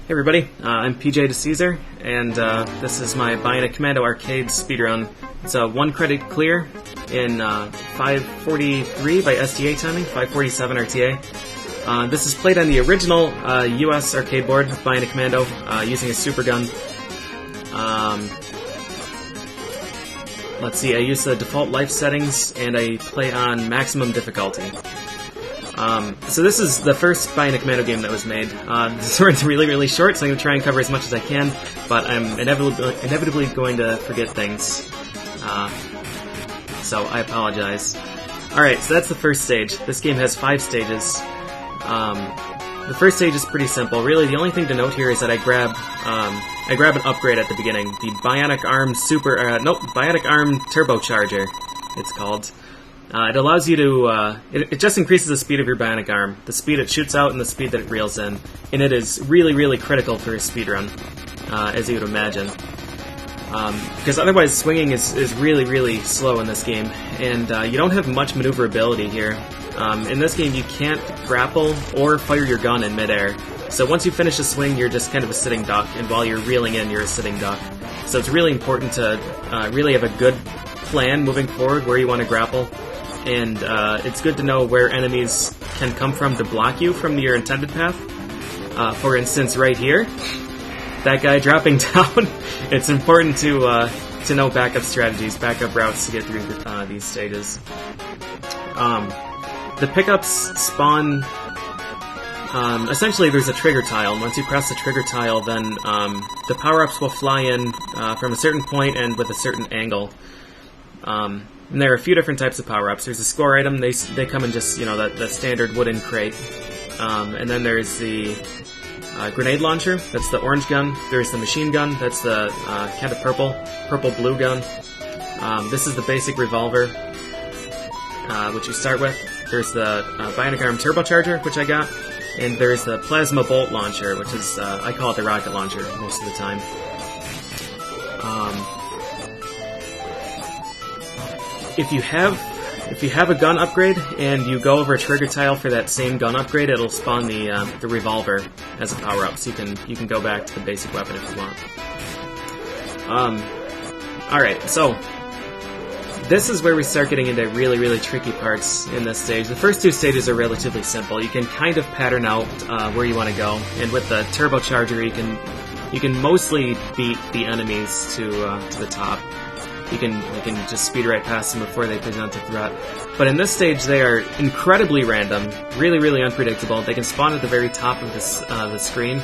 Hey everybody, I'm PJ DeCaesar, and this is my Bionic Commando arcade speedrun. It's a 1 credit clear in 5:43 by SDA timing, 5:47 RTA. This is played on the original US arcade board with Bionic Commando using a supergun. Let's see, I use the default life settings and I play on maximum difficulty. So this is the first Bionic Commando game that was made. This one's really short, so I'm going to try and cover as much as I can, but I'm inevitably going to forget things. So I apologize. Alright, so that's the first stage. This game has 5 stages. The first stage is pretty simple. Really, the only thing to note here is that I grab an upgrade at the beginning. The Bionic Arm Bionic Arm Turbocharger, it's called. It allows you to, it just increases the speed of your Bionic Arm, the speed it shoots out and the speed that it reels in, and it is really critical for a speedrun, as you would imagine. Because otherwise swinging is really slow in this game, and you don't have much maneuverability here. In this game you can't grapple or fire your gun in midair, so once you finish a swing you're just kind of a sitting duck, and while you're reeling in you're a sitting duck. So it's really important to really have a good plan moving forward where you want to grapple. And it's good to know where enemies can come from to block you from your intended path. For instance, right here, that guy dropping down, it's important to know backup strategies, backup routes to get through these stages. The pickups spawn, essentially there's a trigger tile, and once you press the trigger tile then the power-ups will fly in from a certain point and with a certain angle. And there are a few different types of power-ups. There's a score item, they come in just, you know, the standard wooden crate. And then there's the grenade launcher, that's the orange gun. There's the machine gun, that's the kind of purple-blue gun. This is the basic revolver, which you start with. There's the Bionic Arm Turbocharger, which I got. And there's the plasma bolt launcher, which is, I call it the rocket launcher most of the time. If you have a gun upgrade and you go over a trigger tile for that same gun upgrade, it'll spawn the revolver as a power up, so you can go back to the basic weapon if you want. All right, so this is where we start getting into really tricky parts in this stage. The first 2 stages are relatively simple. You can kind of pattern out where you want to go, and with the turbocharger, you can mostly beat the enemies to the top. You can just speed right past them before they present a threat. But in this stage, they are incredibly random, really unpredictable. They can spawn at the very top of the screen,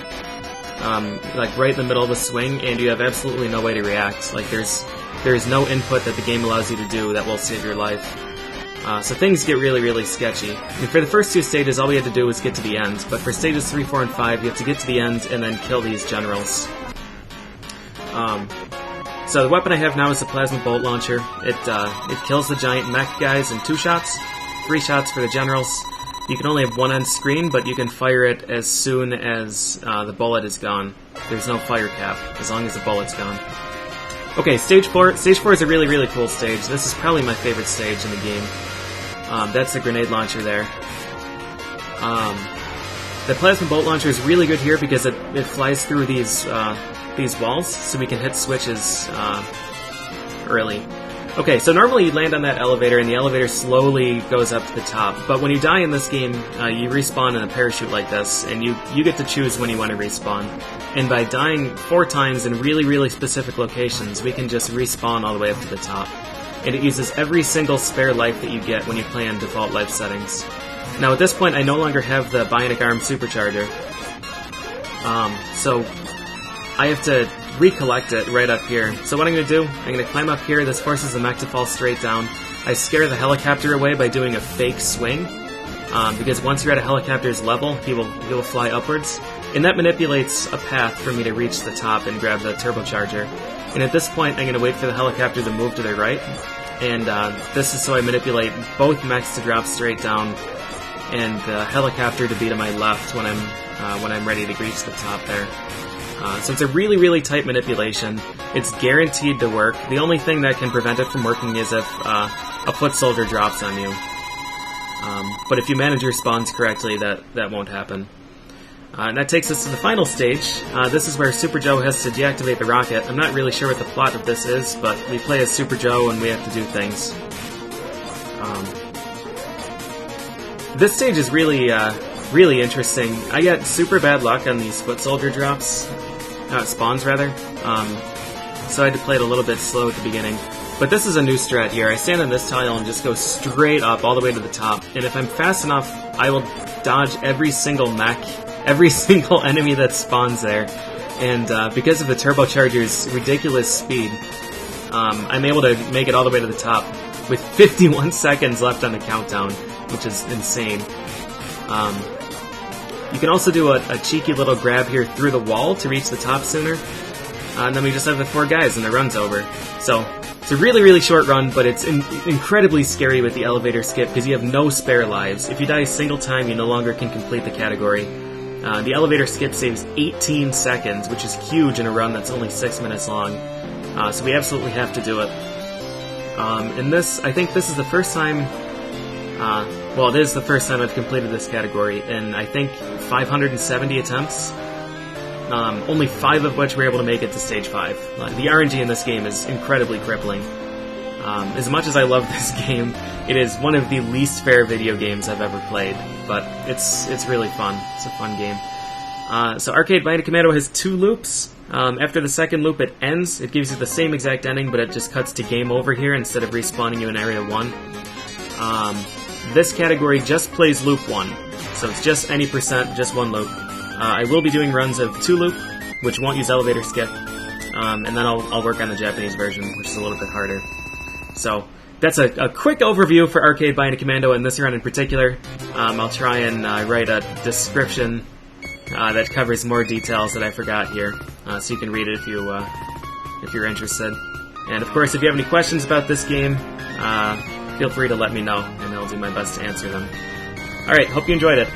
like right in the middle of the swing, and you have absolutely no way to react. Like there's no input that the game allows you to do that will save your life. So things get really sketchy. And for the first 2 stages, all we had to do was get to the end. But for stages 3, 4, and 5, you have to get to the end and then kill these generals. So the weapon I have now is the plasma bolt launcher. It kills the giant mech guys in 2 shots, 3 shots for the generals. You can only have 1 on screen, but you can fire it as soon as the bullet is gone. There's no fire cap, as long as the bullet's gone. Okay, stage 4. Stage 4 is a really cool stage. This is probably my favorite stage in the game. That's the grenade launcher there. The plasma bolt launcher is really good here because it flies through these walls, so we can hit switches early. Okay, so normally you land on that elevator, and the elevator slowly goes up to the top. But when you die in this game, you respawn in a parachute like this, and you get to choose when you want to respawn. And by dying 4 times in really specific locations, we can just respawn all the way up to the top. And it uses every single spare life that you get when you play on default life settings. Now at this point, I no longer have the Bionic Arm Supercharger. So I have to recollect it right up here. So what I'm going to do, I'm going to climb up here. This forces the mech to fall straight down. I scare the helicopter away by doing a fake swing, because once you're at a helicopter's level, he will fly upwards. And that manipulates a path for me to reach the top and grab the turbocharger. And at this point, I'm going to wait for the helicopter to move to the right. And this is so I manipulate both mechs to drop straight down, and the helicopter to be to my left when I'm ready to reach the top there. So it's a really tight manipulation. It's guaranteed to work. The only thing that can prevent it from working is if a foot soldier drops on you. But if you manage your spawns correctly, that won't happen. And that takes us to the final stage. This is where Super Joe has to deactivate the rocket. I'm not really sure what the plot of this is, but we play as Super Joe and we have to do things. This stage is really, really interesting. I got super bad luck on these foot soldier drops. Spawns, rather. So I had to play it a little bit slow at the beginning. But this is a new strat here. I stand on this tile and just go straight up all the way to the top. And if I'm fast enough, I will dodge every single mech, every single enemy that spawns there. And because of the turbocharger's ridiculous speed, I'm able to make it all the way to the top with 51 seconds left on the countdown, which is insane. You can also do a cheeky little grab here through the wall to reach the top sooner. And then we just have the 4 guys and the run's over. So it's a really, really short run, but it's incredibly scary with the elevator skip because you have no spare lives. If you die a single time, you no longer can complete the category. The elevator skip saves 18 seconds, which is huge in a run that's only 6 minutes long. So we absolutely have to do it. And this, I think this is the first time, well, it is the first time I've completed this category in, I think, 570 attempts. Only 5 of which were able to make it to stage 5. The RNG in this game is incredibly crippling. As much as I love this game, it is one of the least fair video games I've ever played, but it's really fun. It's a fun game. So Arcade Bionic Commando has 2 loops. After the second loop it ends, it gives you the same exact ending, but it just cuts to game over here instead of respawning you in Area 1. This category just plays loop 1, so it's just any percent, just 1 loop. I will be doing runs of 2 loop, which won't use elevator skip, and then I'll work on the Japanese version, which is a little bit harder. So that's a quick overview for Arcade Bionic Commando and this run in particular. I'll try and write a description that covers more details that I forgot here, so you can read it if you're interested. And of course, if you have any questions about this game, feel free to let me know, and I'll do my best to answer them. Alright, hope you enjoyed it.